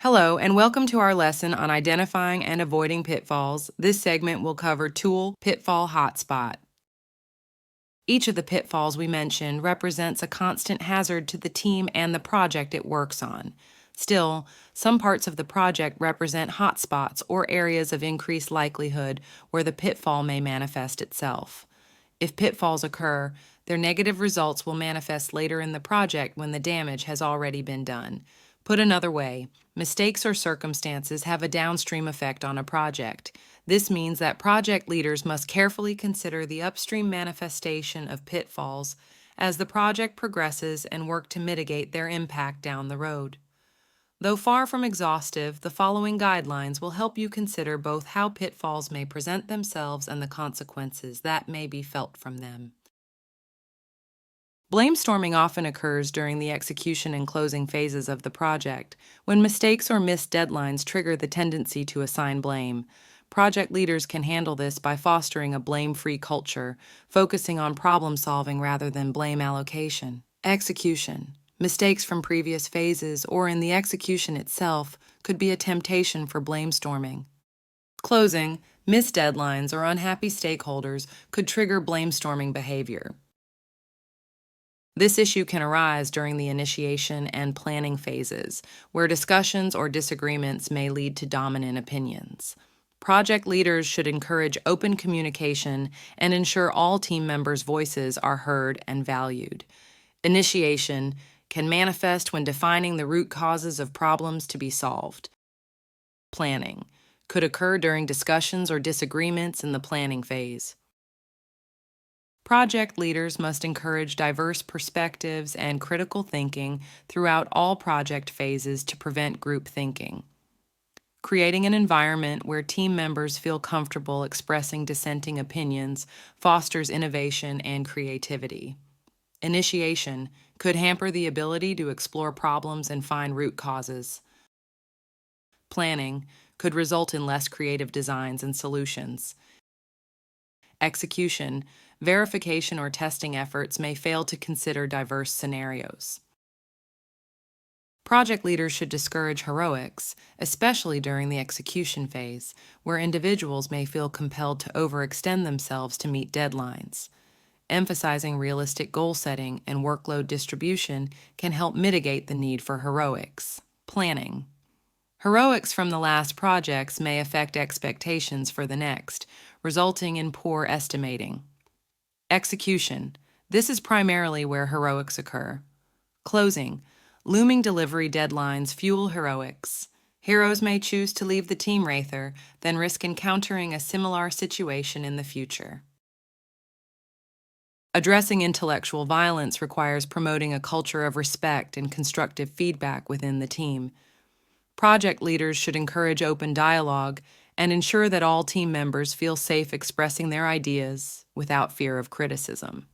Hello, and welcome to our lesson on identifying and avoiding pitfalls. This segment will cover Tool Pitfall Hotspot. Each of the pitfalls we mentioned represents a constant hazard to the team and the project it works on. Still, some parts of the project represent hotspots or areas of increased likelihood where the pitfall may manifest itself. If pitfalls occur, their negative results will manifest later in the project when the damage has already been done. Put another way, mistakes or circumstances have a downstream effect on a project. This means that project leaders must carefully consider the upstream manifestation of pitfalls as the project progresses and work to mitigate their impact down the road. Though far from exhaustive, the following guidelines will help you consider both how pitfalls may present themselves and the consequences that may be felt from them. Blamestorming often occurs during the execution and closing phases of the project, when mistakes or missed deadlines trigger the tendency to assign blame. Project leaders can handle this by fostering a blame-free culture, focusing on problem-solving rather than blame allocation. Execution. Mistakes from previous phases or in the execution itself could be a temptation for blamestorming. Closing. Missed deadlines or unhappy stakeholders could trigger blamestorming behavior. This issue can arise during the initiation and planning phases, where discussions or disagreements may lead to dominant opinions. Project leaders should encourage open communication and ensure all team members' voices are heard and valued. Initiation can manifest when defining the root causes of problems to be solved. Planning could occur during discussions or disagreements in the planning phase. Project leaders must encourage diverse perspectives and critical thinking throughout all project phases to prevent group thinking. Creating an environment where team members feel comfortable expressing dissenting opinions fosters innovation and creativity. Initiation could hamper the ability to explore problems and find root causes. Planning could result in less creative designs and solutions. Execution, verification or testing efforts may fail to consider diverse scenarios. Project leaders should discourage heroics, especially during the execution phase, where individuals may feel compelled to overextend themselves to meet deadlines. Emphasizing realistic goal setting and workload distribution can help mitigate the need for heroics. Planning. Heroics from the last projects may affect expectations for the next, resulting in poor estimating. Execution. This is primarily where heroics occur. Closing. Looming delivery deadlines fuel heroics. Heroes may choose to leave the team rather than risk encountering a similar situation in the future. Addressing intellectual violence requires promoting a culture of respect and constructive feedback within the team. Project leaders should encourage open dialogue and ensure that all team members feel safe expressing their ideas without fear of criticism.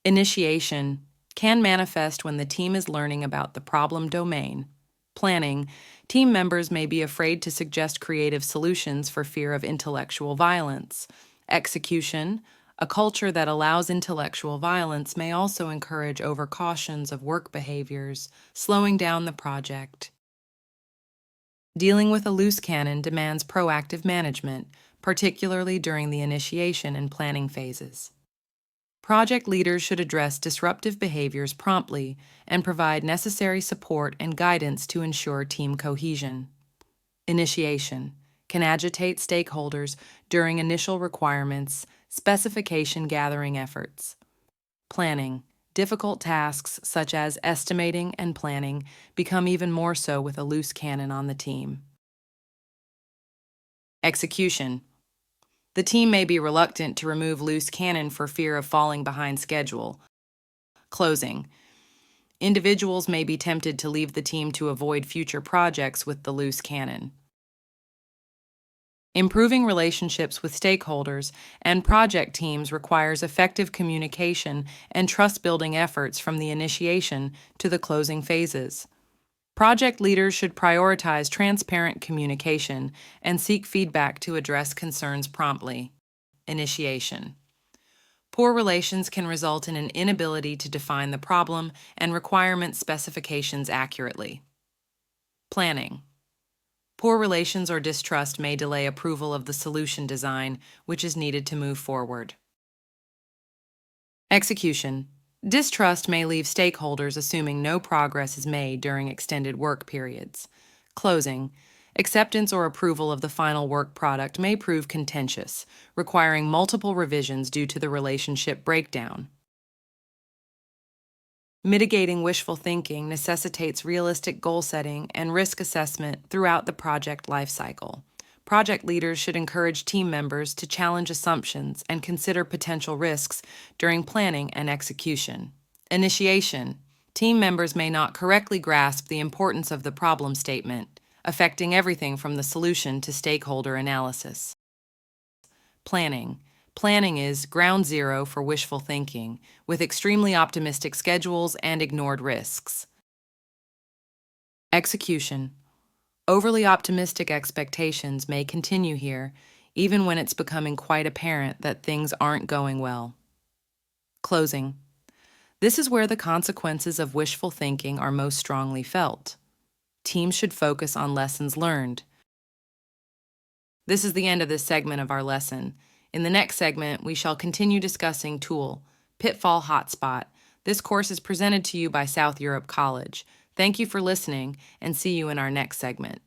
Initiation can manifest when the team is learning about the problem domain. Planning, team members may be afraid to suggest creative solutions for fear of intellectual violence. Execution, a culture that allows intellectual violence may also encourage overcautions of work behaviors, slowing down the project. Dealing with a loose cannon demands proactive management, particularly during the initiation and planning phases. Project leaders should address disruptive behaviors promptly and provide necessary support and guidance to ensure team cohesion. Initiation can agitate stakeholders during initial requirements, specification gathering efforts. Planning. Difficult tasks such as estimating and planning become even more so with a loose cannon on the team. Execution. The team may be reluctant to remove loose cannon for fear of falling behind schedule. Closing. Individuals may be tempted to leave the team to avoid future projects with the loose cannon. Improving relationships with stakeholders and project teams requires effective communication and trust-building efforts from the initiation to the closing phases. Project leaders should prioritize transparent communication and seek feedback to address concerns promptly. Initiation. Poor relations can result in an inability to define the problem and requirement specifications accurately. Planning. Poor relations or distrust may delay approval of the solution design, which is needed to move forward. Execution. Distrust may leave stakeholders assuming no progress is made during extended work periods. Closing. Acceptance or approval of the final work product may prove contentious, requiring multiple revisions due to the relationship breakdown. Mitigating wishful thinking necessitates realistic goal setting and risk assessment throughout the project lifecycle. Project leaders should encourage team members to challenge assumptions and consider potential risks during planning and execution. Initiation. Team members may not correctly grasp the importance of the problem statement, affecting everything from the solution to stakeholder analysis. Planning. Planning is ground zero for wishful thinking, with extremely optimistic schedules and ignored risks. Execution. Overly optimistic expectations may continue here, even when it's becoming quite apparent that things aren't going well. Closing. This is where the consequences of wishful thinking are most strongly felt. Teams should focus on lessons learned. This is the end of this segment of our lesson. In the next segment, we shall continue discussing Tool, Pitfall Hotspot. This course is presented to you by South Europe College. Thank you for listening, and see you in our next segment.